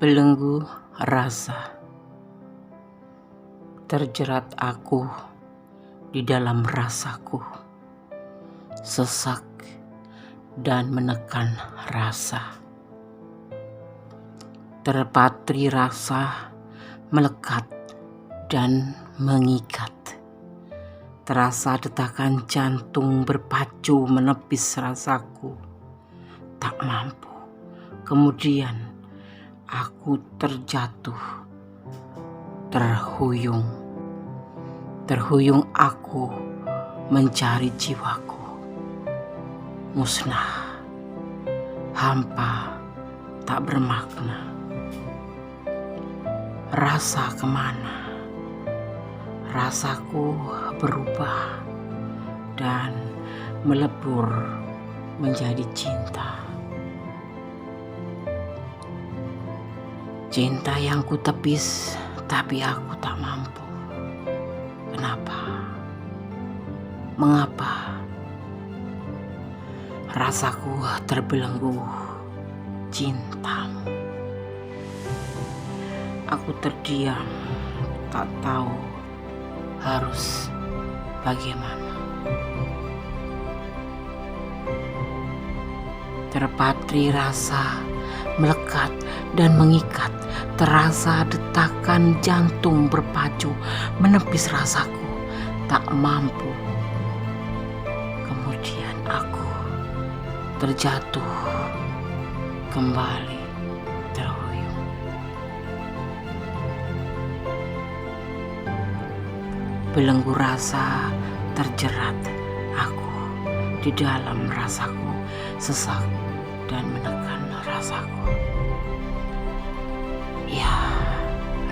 Belenggu rasa, terjerat aku di dalam rasaku, sesak dan menekan rasa. Terpatri rasa melekat dan mengikat. Terasa detakan jantung berpacu menepis rasaku. Tak mampu. Kemudian aku terjatuh, terhuyung. Terhuyung aku mencari jiwaku. Musnah, hampa, tak bermakna. Rasa kemana? Rasaku berubah dan melebur menjadi cinta. Cinta yang ku tepis, tapi aku tak mampu. Kenapa? Mengapa? Rasaku terbelenggu cintamu. Aku terdiam, tak tahu harus bagaimana. Terpatri rasa melekat dan mengikat. Terasa detakan jantung berpacu menepis rasaku. Tak mampu. Kemudian aku terjatuh kembali terhuyung. Belenggu rasa terjerat aku di dalam rasaku, sesak dan menekan rasaku. Ya,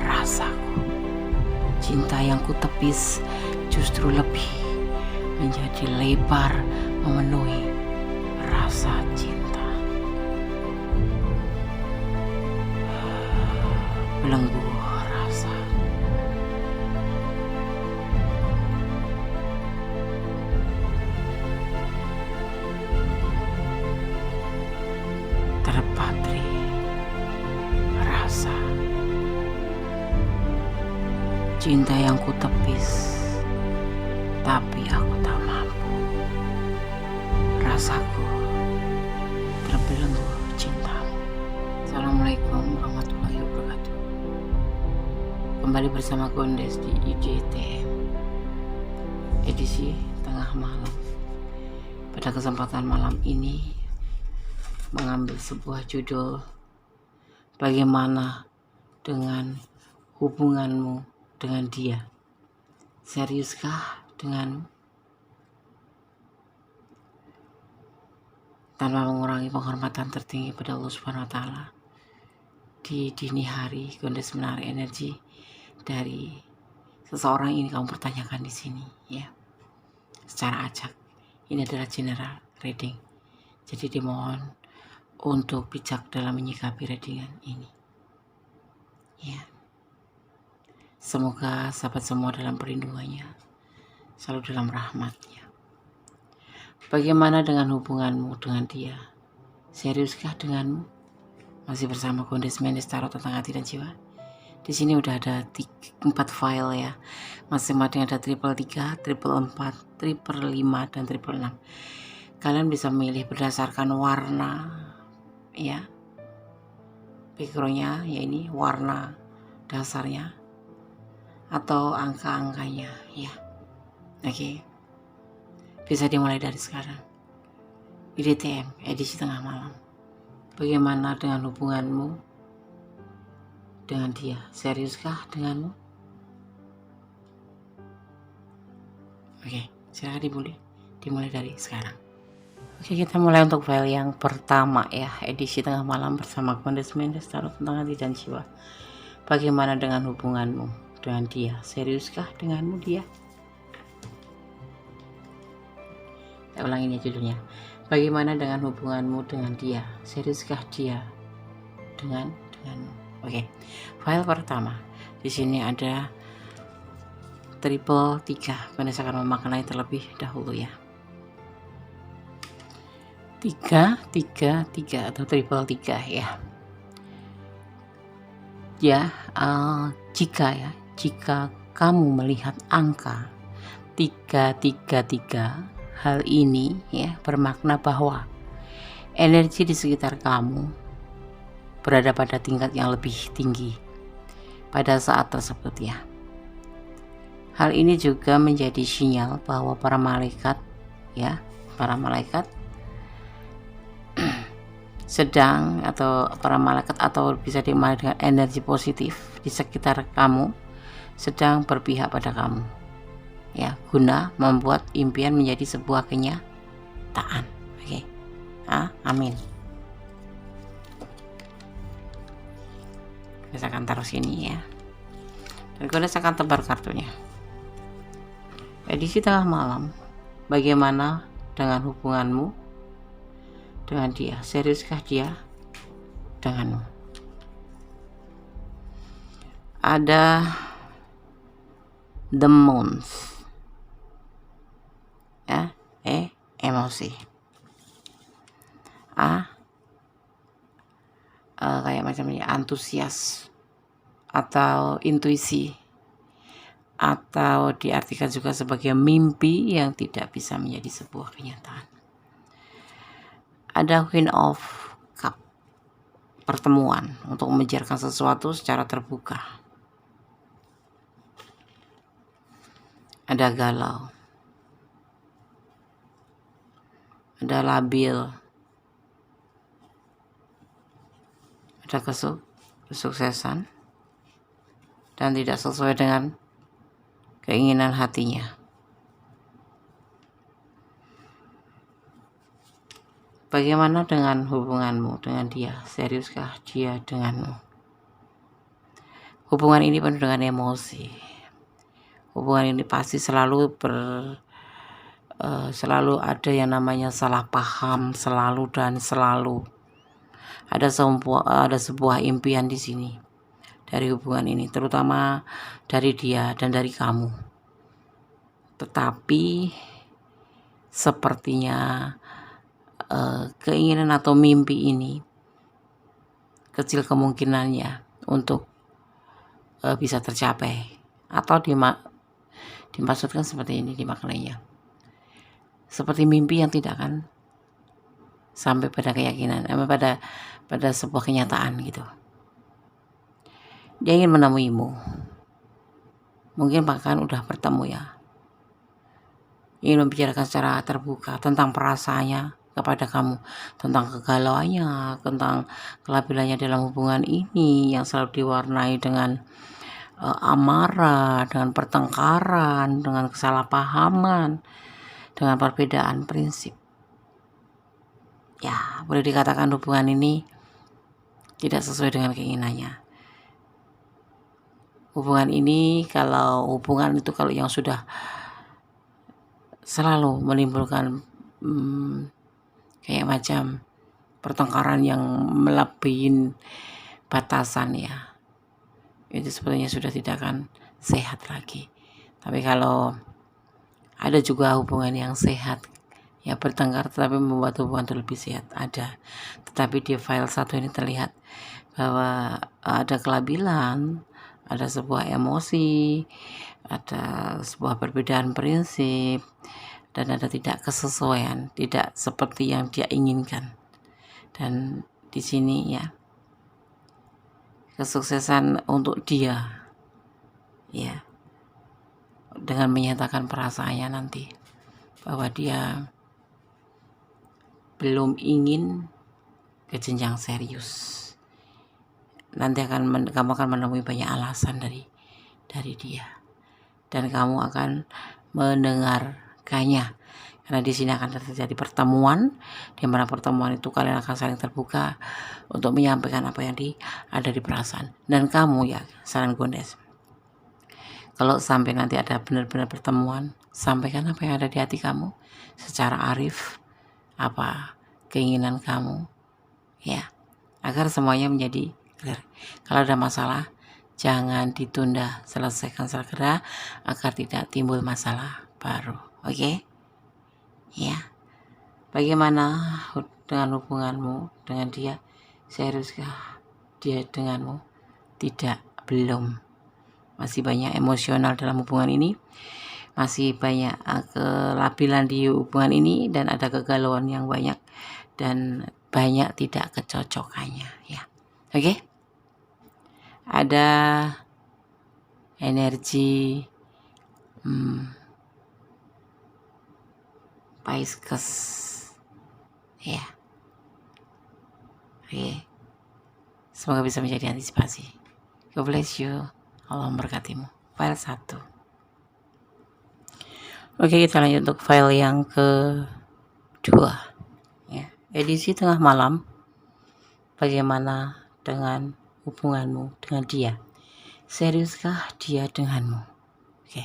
rasaku. Cinta yang ku tepis justru lebih menjadi lebar memenuhi rasa cinta. Belenggu rasa. Terpatri rasa. Cinta yang ku tepis, tapi aku tak mampu. Rasaku terbelenggu cintamu. Assalamualaikum warahmatullahi wabarakatuh. Kembali bersama Gondes di IGT edisi tengah malam. Pada kesempatan malam ini mengambil sebuah judul, bagaimana dengan hubunganmu dengan dia? Seriuskah denganmu? Tanpa mengurangi penghormatan tertinggi pada Allah Subhanahu wa Ta'ala, di dini hari Gondes menarik energi dari seseorang ini kamu pertanyakan di sini, ya, secara acak. Ini adalah general reading, jadi dimohon untuk bijak dalam menyikapi readingan ini, ya. Semoga sahabat semua dalam perlindungannya, selalu dalam rahmatnya. Bagaimana dengan hubunganmu dengan dia? Seriuskah denganmu? Masih bersama Gondes Mendes Tarot tentang hati dan jiwa. Di sini udah ada 4 file, ya. Masing-masing ada 333, 444, 555, dan 666. Kalian bisa memilih berdasarkan warna, ya. Backgroundnya, ya, ini warna dasarnya atau angka-angkanya, ya. Oke. Bisa dimulai dari sekarang. IDTM edisi tengah malam. Bagaimana dengan hubunganmu dengan dia? Seriuskah denganmu? Oke, silakan dimulai dari sekarang. Oke, kita mulai untuk file yang pertama, ya, edisi tengah malam bersama Gondes Mendes Tarot tentang hati dan jiwa. Bagaimana dengan hubunganmu dengan dia? Seriuskah denganmu dia? Saya ulangi judulnya. Bagaimana dengan hubunganmu dengan dia? Seriuskah dia denganmu? Oke. File pertama. Di sini ada 333. Gondes akan memaknai terlebih dahulu, ya. 333 atau 333, ya. Ya, jika kamu melihat angka 333, hal ini ya bermakna bahwa energi di sekitar kamu berada pada tingkat yang lebih tinggi pada saat tersebut ya. Hal ini juga menjadi sinyal bahwa para malaikat sedang, atau para malaikat, atau bisa dimaknai dengan energi positif di sekitar kamu, sedang berpihak pada kamu ya, guna membuat impian menjadi sebuah kenyataan. Oke. Amin. Saya akan taruh sini ya, dan kemudian saya akan tebar kartunya. Edisi tengah malam, bagaimana dengan hubunganmu dengan dia? Seriuskah dia denganmu? Ada the moons ya, emosi. Kayak macamnya antusias atau intuisi, atau diartikan juga sebagai mimpi yang tidak bisa menjadi sebuah kenyataan. Ada Queen of Cup, pertemuan untuk membicarakan sesuatu secara terbuka. Ada galau, ada labil, ada kesuksesan dan tidak sesuai dengan keinginan hatinya. Bagaimana dengan hubunganmu dengan dia? Seriuskah dia denganmu? Hubungan ini penuh dengan emosi. Hubungan ini pasti selalu ada yang namanya salah paham, selalu ada sebuah impian di sini dari hubungan ini, terutama dari dia dan dari kamu. Tetapi sepertinya keinginan atau mimpi ini kecil kemungkinannya untuk bisa tercapai, atau dimaksudkan seperti ini dimaknainya, seperti mimpi yang tidak akan sampai pada keyakinan, pada sebuah kenyataan gitu. Dia ingin menemuimu, mungkin bahkan udah bertemu ya, ingin membicarakan secara terbuka tentang perasaannya kepada kamu, tentang kegalauannya, tentang kelabilannya dalam hubungan ini yang selalu diwarnai dengan amarah, dengan pertengkaran, dengan kesalahpahaman, dengan perbedaan prinsip. Ya, boleh dikatakan hubungan ini tidak sesuai dengan keinginannya. Hubungan itu kalau yang sudah selalu menimbulkan kayak macam pertengkaran yang melebihi batasan ya, itu sebenarnya sudah tidak akan sehat lagi. Tapi kalau ada juga hubungan yang sehat ya, bertengkar tetapi membuat hubungan itu lebih sehat, ada. Tetapi di file 1 ini terlihat bahwa ada kelabilan, ada sebuah emosi, ada sebuah perbedaan prinsip, dan ada tidak kesesuaian, tidak seperti yang dia inginkan. Dan di sini ya, kesuksesan untuk dia ya, dengan menyatakan perasaannya nanti bahwa dia belum ingin ke jenjang serius. Nanti kamu akan menemui banyak alasan dari dia, dan kamu akan mendengarkannya, karena di sini akan terjadi pertemuan, di mana pertemuan itu kalian akan saling terbuka untuk menyampaikan apa yang ada di perasaan. Dan kamu ya, saran Gondes, kalau sampai nanti ada benar-benar pertemuan, sampaikan apa yang ada di hati kamu secara arif, apa keinginan kamu ya, agar semuanya menjadi clear. Kalau ada masalah, jangan ditunda, selesaikan segera agar tidak timbul masalah baru. Oke? Ya. Bagaimana dengan hubunganmu dengan dia? Seriuskah dia denganmu? belum. Masih banyak emosional dalam hubungan ini, masih banyak kelabilan di hubungan ini, dan ada kegalauan yang banyak dan banyak tidak kecocokannya ya. Oke? Ada energi Pisces ya. Oke. Semoga bisa menjadi antisipasi. God bless you. Allah memberkatimu. File 1. Oke, kita lanjut untuk file yang kedua ya. Edisi tengah malam. Bagaimana dengan hubunganmu dengan dia? Seriuskah dia denganmu? Oke.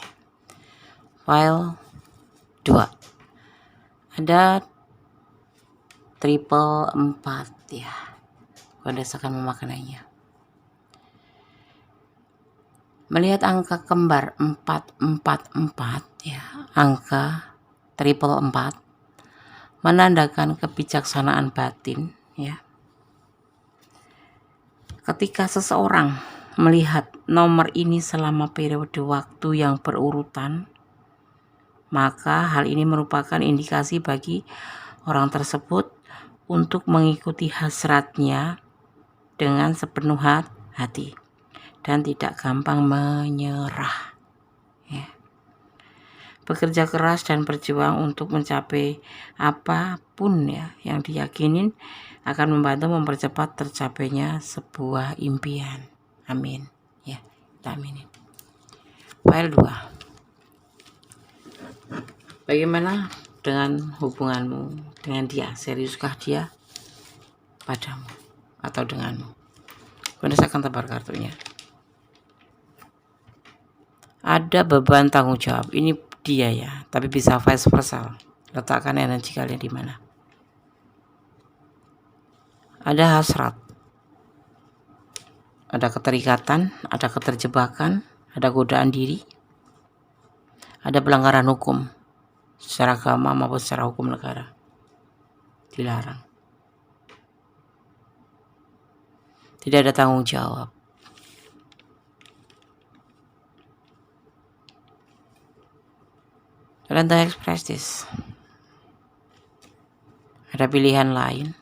File 2. Ada triple 4 ya. Kode akan memaknainya. Melihat angka kembar 444 ya, angka triple 4 menandakan kebijaksanaan batin ya. Ketika seseorang melihat nomor ini selama periode waktu yang berurutan, maka hal ini merupakan indikasi bagi orang tersebut untuk mengikuti hasratnya dengan sepenuh hati dan tidak gampang menyerah ya. Bekerja keras dan berjuang untuk mencapai apapun ya yang diyakinin akan membantu mempercepat tercapainya sebuah impian. Amin ya, kita aminin. File 2. Bagaimana dengan hubunganmu dengan dia? Seriuskah dia padamu atau denganmu? Kemudian akan tebar kartunya. Ada beban tanggung jawab. Ini dia ya, tapi bisa vice versa. Letakkan energi kalian di mana. Ada hasrat, ada keterikatan, ada keterjebakan, ada godaan diri, ada pelanggaran hukum secara agama maupun secara hukum negara. Dilarang. Tidak ada tanggung jawab. Kalian tak express this. Ada pilihan lain,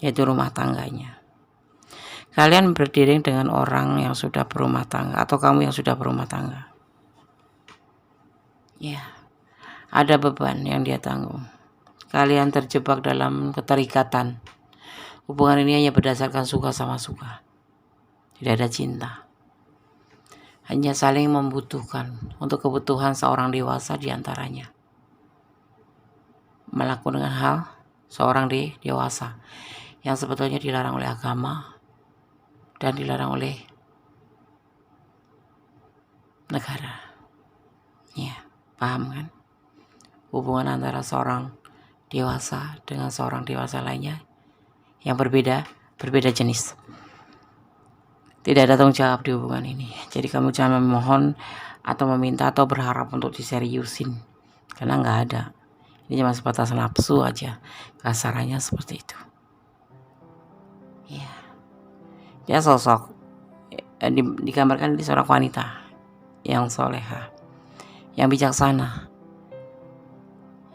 yaitu rumah tangganya. Kalian berdiri dengan orang yang sudah berumah tangga atau kamu yang sudah berumah tangga. Ya, ada beban yang dia tanggung. Kalian terjebak dalam keterikatan. Hubungan ini hanya berdasarkan suka sama suka. Tidak ada cinta. Hanya saling membutuhkan untuk kebutuhan seorang dewasa diantaranya. Melakukan hal seorang dewasa yang sebetulnya dilarang oleh agama dan dilarang oleh negara. Ya, paham kan? Hubungan antara seorang dewasa dengan seorang dewasa lainnya yang berbeda jenis. Tidak ada tanggung jawab di hubungan ini. Jadi kamu jangan memohon atau meminta atau berharap untuk diseriusin, karena nggak ada. Ini cuma sebatas nafsu aja, kasarannya seperti itu. Ya, dia sosok digambarkan di seorang wanita yang soleha, yang bijaksana,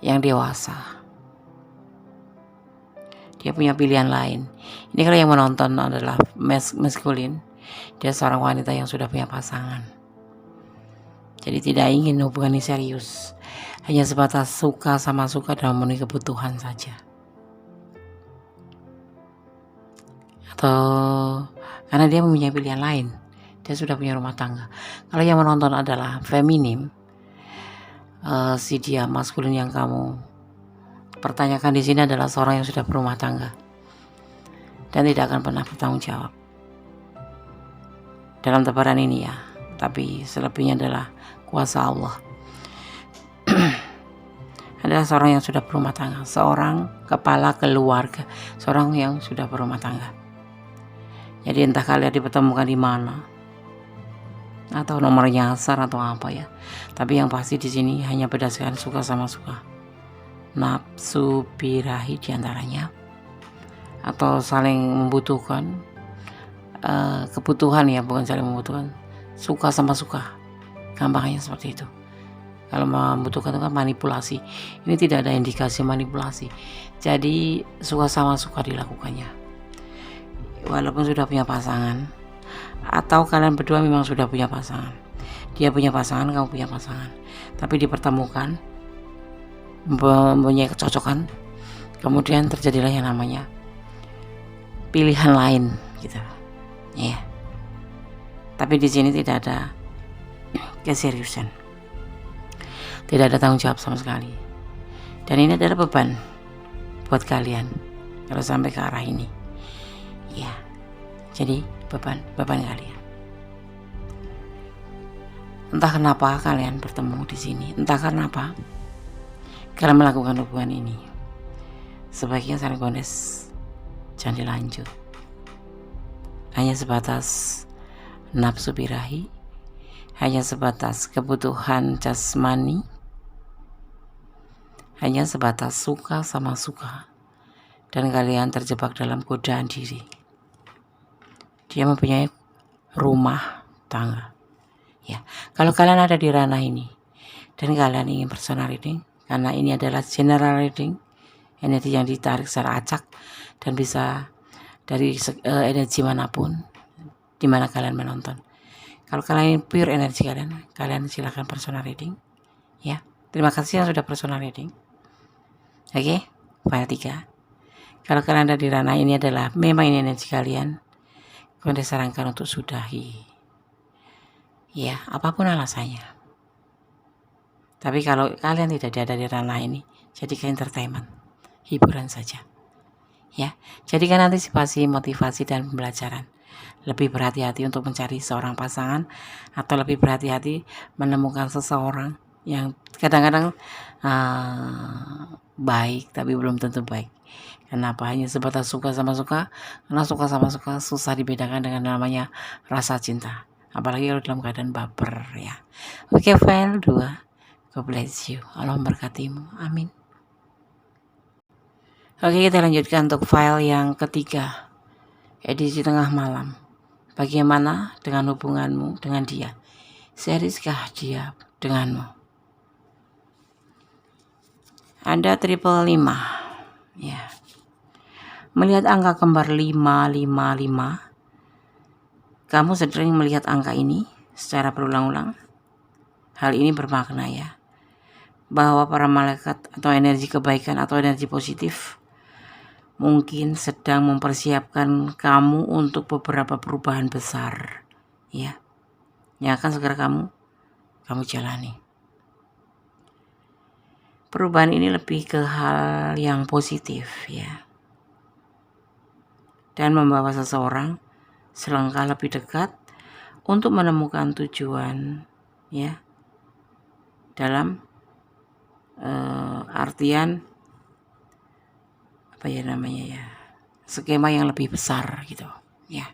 yang dewasa. Dia punya pilihan lain. Ini kalau yang menonton adalah maskulin, dia seorang wanita yang sudah punya pasangan. Jadi tidak ingin hubungan ini serius, hanya sebatas suka sama suka dan memenuhi kebutuhan saja. Atau karena dia mempunyai pilihan lain, dia sudah punya rumah tangga. Kalau yang menonton adalah feminim, si dia maskulin yang kamu pertanyakan di sini adalah seorang yang sudah berumah tangga dan tidak akan pernah bertanggung jawab dalam tebaran ini ya. Tapi selebihnya adalah kuasa Allah. Adalah seorang yang sudah berumah tangga, seorang kepala keluarga, seorang yang sudah berumah tangga. Jadi entah kalian dipertemukan di mana, atau nomor nyasar atau apa ya. Tapi yang pasti di sini hanya berdasarkan suka sama suka. Nafsu birahi diantaranya, atau saling membutuhkan, kebutuhan ya, bukan saling membutuhkan. Suka sama suka, gampangnya seperti itu. Kalau membutuhkan itu kan manipulasi. Ini tidak ada indikasi manipulasi. Jadi suka sama suka dilakukannya. Walaupun sudah punya pasangan, atau kalian berdua memang sudah punya pasangan. Dia punya pasangan, kamu punya pasangan. Tapi dipertemukan, mempunyai kecocokan, kemudian terjadilah yang namanya pilihan lain gitu. Ya. Tapi di sini tidak ada keseriusan. Tidak ada tanggung jawab sama sekali. Dan ini adalah beban buat kalian kalau sampai ke arah ini. Ya. Jadi beban kalian. Entah kenapa kalian bertemu di sini, entah kenapa kalian melakukan hubungan ini. Sebaiknya saling gones, jangan dilanjut. Hanya sebatas nafsu birahi, hanya sebatas kebutuhan jasmani, hanya sebatas suka sama suka, dan kalian terjebak dalam godaan diri. Dia mempunyai rumah tangga. Ya, kalau kalian ada di ranah ini dan kalian ingin personal reading, karena ini adalah general reading, energi yang ditarik secara acak dan bisa dari energi manapun di mana kalian menonton. Kalau kalian pure energi kalian silakan personal reading. Ya, terima kasih yang sudah personal reading. Oke, file 3. Kalau kalian ada di ranah ini adalah memang ini energi kalian disarankan untuk sudahi. Ya, apapun alasannya. Tapi kalau kalian tidak ada di ranah ini, jadikan entertainment, hiburan saja. Ya, jadikan antisipasi, motivasi, dan pembelajaran. Lebih berhati-hati untuk mencari seorang pasangan, atau lebih berhati-hati menemukan seseorang yang kadang-kadang baik tapi belum tentu baik. Kenapa? Hanya sebatas suka sama suka. Karena suka sama suka susah dibedakan dengan namanya rasa cinta. Apalagi kalau dalam keadaan baper ya. Oke, file 2. God bless you. Allah memberkatimu. Amin. Oke, kita lanjutkan untuk file yang ketiga. Edisi tengah malam. Bagaimana dengan hubunganmu dengan dia? Seriuskah dia denganmu? Ada 555. Ya. Melihat angka kembar 555. Kamu sering melihat angka ini secara berulang-ulang. Hal ini bermakna ya, bahwa para malaikat atau energi kebaikan atau energi positif mungkin sedang mempersiapkan kamu untuk beberapa perubahan besar ya, yang akan segera kamu jalani. Perubahan ini lebih ke hal yang positif ya, dan membawa seseorang selangkah lebih dekat untuk menemukan tujuan ya, dalam artian apa ya namanya ya, skema yang lebih besar gitu ya.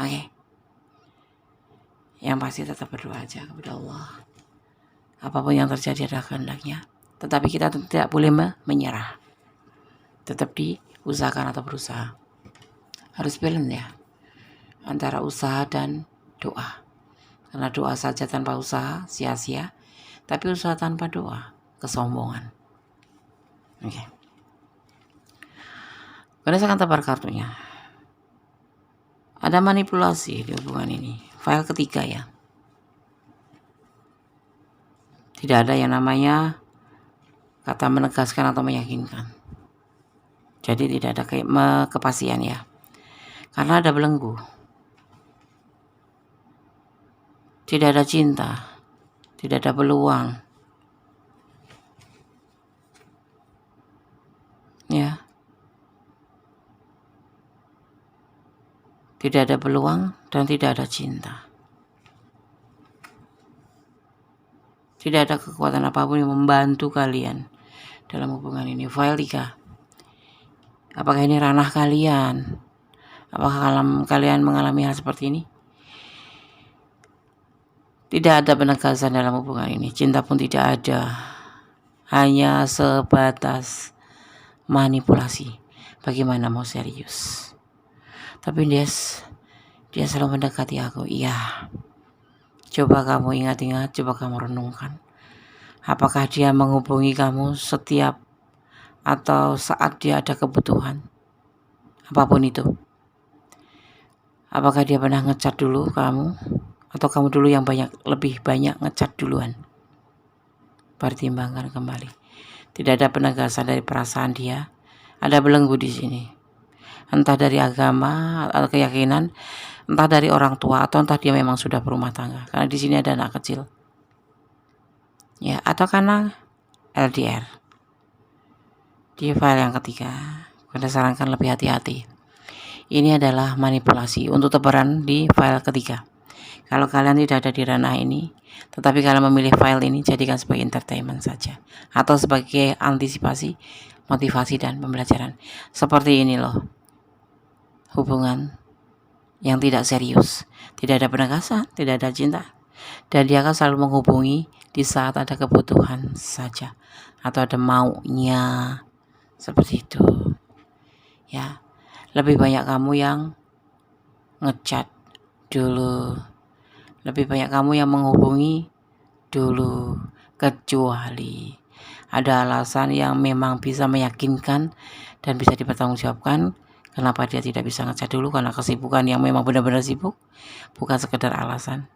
Oke. Yang pasti tetap berdoa aja kepada Allah. Apapun yang terjadi adalah kehendaknya, tetapi kita tidak boleh menyerah. Tetap diusahakan atau berusaha. Harus balance ya, antara usaha dan doa. Karena doa saja tanpa usaha sia-sia, tapi usaha tanpa doa kesombongan. Oke. Karena saya akan tebar kartunya. Ada manipulasi di hubungan ini. File ketiga ya. Tidak ada yang namanya kata menegaskan atau meyakinkan. Jadi tidak ada kepastian ya. Karena ada belenggu. Tidak ada cinta. Tidak ada peluang. Ya. Tidak ada peluang dan tidak ada cinta. Tidak ada kekuatan apapun yang membantu kalian dalam hubungan ini. File 3. Apakah ini ranah kalian? Apakah kalian mengalami hal seperti ini? Tidak ada penegasan dalam hubungan ini. Cinta pun tidak ada. Hanya sebatas manipulasi. Bagaimana mau serius? Tapi Dia selalu mendekati aku. Iya. Coba kamu ingat-ingat, coba kamu renungkan. Apakah dia menghubungi kamu setiap atau saat dia ada kebutuhan? Apapun itu. Apakah dia pernah ngechat dulu kamu? Atau kamu dulu yang lebih banyak ngechat duluan? Pertimbangkan kembali. Tidak ada penegasan dari perasaan dia. Ada belenggu di sini. Entah dari agama atau keyakinan, entah dari orang tua, atau entah dia memang sudah berumah tangga. Karena di sini ada anak kecil. Ya, atau karena LDR. Di file yang ketiga, saya sarankan lebih hati-hati. Ini adalah manipulasi untuk tebaran di file ketiga. Kalau kalian tidak ada di ranah ini, tetapi kalian memilih file ini, jadikan sebagai entertainment saja, atau sebagai antisipasi, motivasi, dan pembelajaran. Seperti ini loh, hubungan yang tidak serius, tidak ada penegasan, tidak ada cinta, dan dia akan selalu menghubungi di saat ada kebutuhan saja, atau ada maunya, seperti itu. Ya, lebih banyak kamu yang ngechat dulu, lebih banyak kamu yang menghubungi dulu, kecuali ada alasan yang memang bisa meyakinkan dan bisa dipertanggungjawabkan. Kenapa dia tidak bisa ngechat dulu? Karena kesibukan yang memang benar-benar sibuk, bukan sekedar alasan.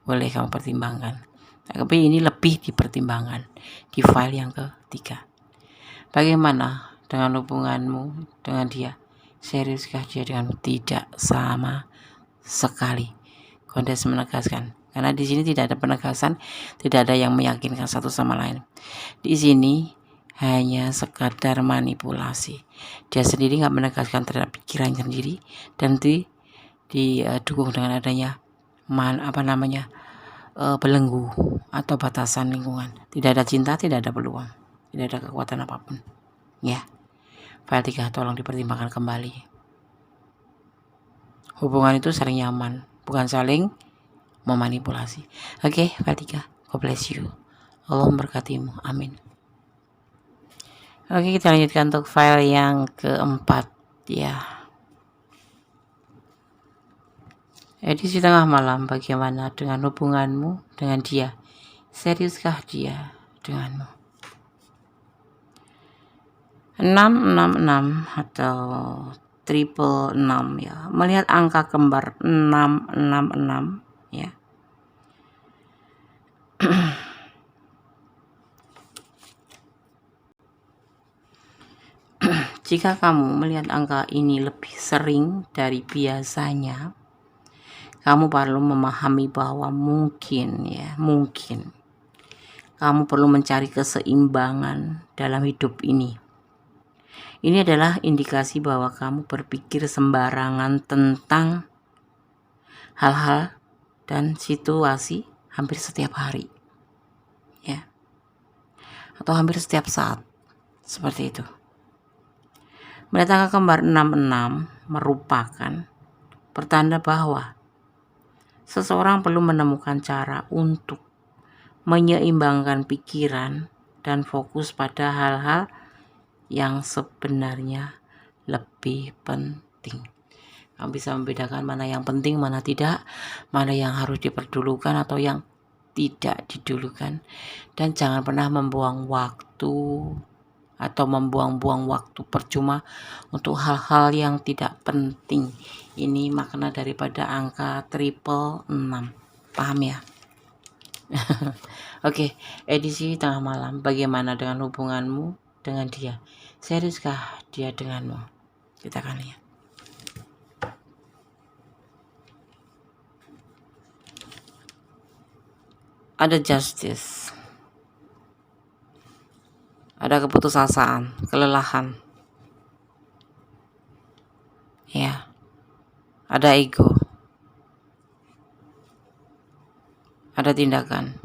Boleh kamu pertimbangkan. Tapi ini lebih dipertimbangkan di file yang ketiga. Bagaimana dengan hubunganmu dengan dia? Seriuskah dia denganmu? Tidak sama sekali. Kondes menegaskan. Karena di sini tidak ada penegasan, tidak ada yang meyakinkan satu sama lain. Di sini hanya sekadar manipulasi. Dia sendiri nggak menegaskan terhadap pikiran sendiri, dan didukung dengan adanya belenggu atau batasan lingkungan. Tidak ada cinta, tidak ada peluang, tidak ada kekuatan apapun. Ya, file 3 tolong dipertimbangkan kembali. Hubungan itu saling nyaman, bukan saling memanipulasi. Oke, file 3. God bless you. Allah memberkatimu. Amin. Oke, kita lanjutkan untuk file yang keempat ya. Edisi tengah malam, bagaimana dengan hubunganmu dengan dia? Seriuskah dia denganmu? 666 atau triple 6 ya. Melihat angka kembar 666 ya. Jika kamu melihat angka ini lebih sering dari biasanya, kamu perlu memahami bahwa mungkin kamu perlu mencari keseimbangan dalam hidup ini. Ini adalah indikasi bahwa kamu berpikir sembarangan tentang hal-hal dan situasi hampir setiap hari, ya, atau hampir setiap saat, seperti itu. Melihat angka kembar 66 merupakan pertanda bahwa seseorang perlu menemukan cara untuk menyeimbangkan pikiran dan fokus pada hal-hal yang sebenarnya lebih penting. Kamu bisa membedakan mana yang penting, mana tidak, mana yang harus diperdulikan atau yang tidak didulukan. Dan jangan pernah membuang waktu atau membuang-buang waktu percuma untuk hal-hal yang tidak penting. Ini makna daripada angka triple 6. Paham ya? Oke, edisi tengah malam. Bagaimana dengan hubunganmu dengan dia? Seriuskah dia denganmu? Kita akan lihat. Ada justice. Ada keputusasaan, kelelahan. Ya. Ada ego. Ada tindakan.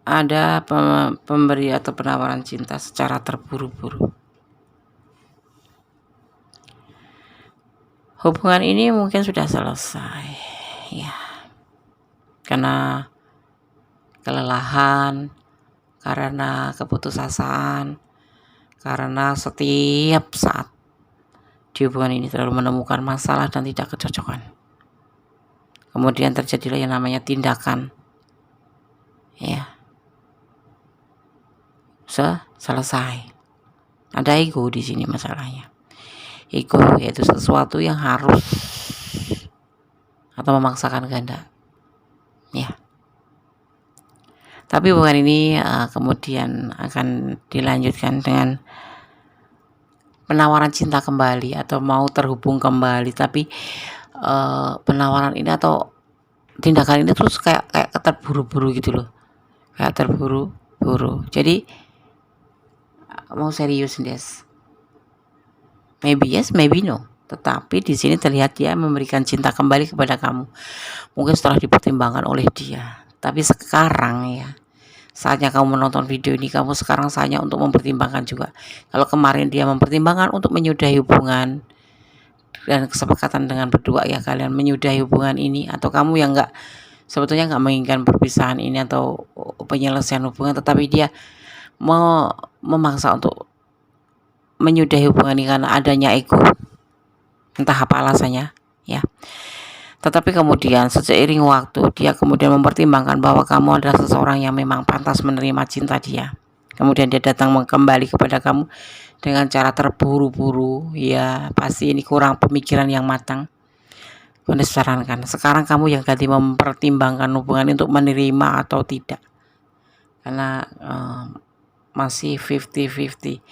Ada pemberi atau penawaran cinta secara terburu-buru. Hubungan ini mungkin sudah selesai, ya, karena kelelahan, karena keputusasaan, karena setiap saat di hubungan ini terlalu menemukan masalah dan tidak kecocokan. Kemudian terjadilah yang namanya tindakan, ya, selesai. Ada ego di sini masalahnya. Ego yaitu sesuatu yang harus atau memaksakan kehendak, ya. Tapi hubungan ini kemudian akan dilanjutkan dengan penawaran cinta kembali atau mau terhubung kembali, tapi penawaran ini atau tindakan ini terus kayak terburu-buru gitu loh, kayak terburu-buru. Jadi mau serius, Des. Maybe yes, maybe no. Tetapi di sini terlihat dia memberikan cinta kembali kepada kamu. Mungkin setelah dipertimbangkan oleh dia. Tapi sekarang ya, saatnya kamu menonton video ini, kamu sekarang saatnya untuk mempertimbangkan juga. Kalau kemarin dia mempertimbangkan untuk menyudahi hubungan dan kesepakatan dengan berdua ya, kalian menyudahi hubungan ini, atau kamu yang sebetulnya nggak menginginkan perpisahan ini atau penyelesaian hubungan, tetapi dia memaksa untuk menyudahi hubungan ini karena adanya ego, entah apa alasannya, ya. Tetapi kemudian seiring waktu dia kemudian mempertimbangkan bahwa kamu adalah seseorang yang memang pantas menerima cinta dia. Kemudian dia datang kembali kepada kamu dengan cara terburu-buru, ya pasti ini kurang pemikiran yang matang. Saya sarankan sekarang kamu yang ganti mempertimbangkan hubungan untuk menerima atau tidak, karena masih 50-50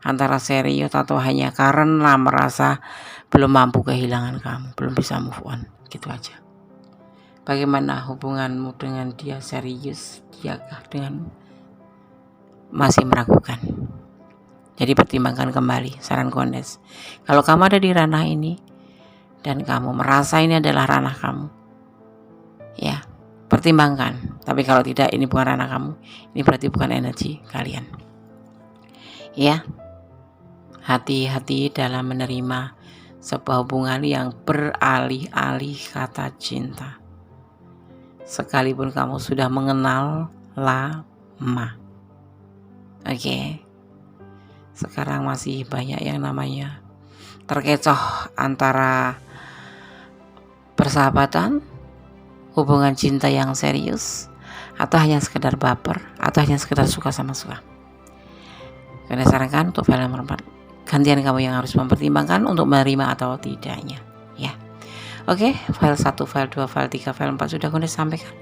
antara serius atau hanya karena merasa belum mampu kehilangan kamu, belum bisa move on, gitu aja. Bagaimana hubunganmu dengan dia? Serius diakah denganmu? Masih meragukan? Jadi pertimbangkan kembali saran Kondes. Kalau kamu ada di ranah ini dan kamu merasa ini adalah ranah kamu, ya pertimbangkan. Tapi kalau tidak, ini bukan ranah kamu, ini berarti bukan energi kalian, ya. Hati-hati dalam menerima sebuah hubungan yang beralih-alih kata cinta, sekalipun kamu sudah mengenal lama. Oke. Sekarang masih banyak yang namanya terkecoh antara persahabatan, hubungan cinta yang serius, atau hanya sekedar baper, atau hanya sekedar suka sama suka. Saya sarankan untuk file nomor 4, gantian kamu yang harus mempertimbangkan untuk menerima atau tidaknya, ya. Oke, file 1, file 2, file 3, file 4 sudah Kondes sampaikan.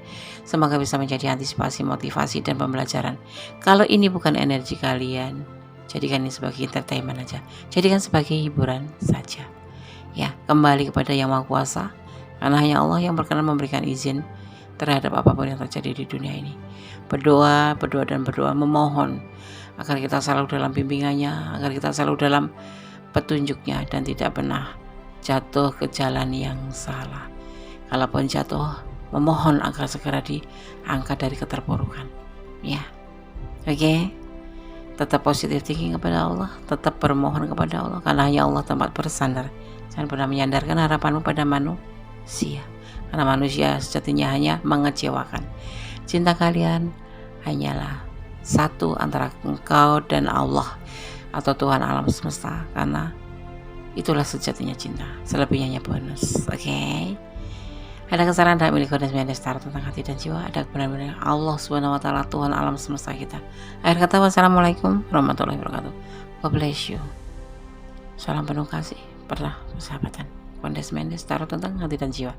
Semoga bisa menjadi antisipasi, motivasi, dan pembelajaran. Kalau ini bukan energi kalian, jadikan ini sebagai entertainment aja, jadikan sebagai hiburan saja, ya. Kembali kepada Yang Maha Kuasa, karena hanya Allah yang berkenan memberikan izin terhadap apapun yang terjadi di dunia ini. Berdoa dan berdoa, memohon agar kita selalu dalam bimbingannya, agar kita selalu dalam petunjuknya dan tidak pernah jatuh ke jalan yang salah. Kalaupun jatuh, memohon agar segera diangkat dari keterpurukan, ya. Oke. Tetap positive thinking kepada Allah, tetap bermohon kepada Allah, karena hanya Allah tempat bersandar. Jangan pernah menyandarkan harapanmu pada manusia, karena manusia sejatinya hanya mengecewakan. Cinta kalian hanyalah satu antara engkau dan Allah atau Tuhan alam semesta, karena itulah sejatinya cinta. Selebihnya hanya bonus. Oke. Ada kesalahan dalam milik Kondes Mendes tentang hati dan jiwa, ada kebenaran Allah SWT, Tuhan alam semesta kita. Akhir kata, wassalamualaikum warahmatullahi wabarakatuh. God bless you. Salam penuh kasih, persahabatan. Kondes Mendes tentang hati dan jiwa.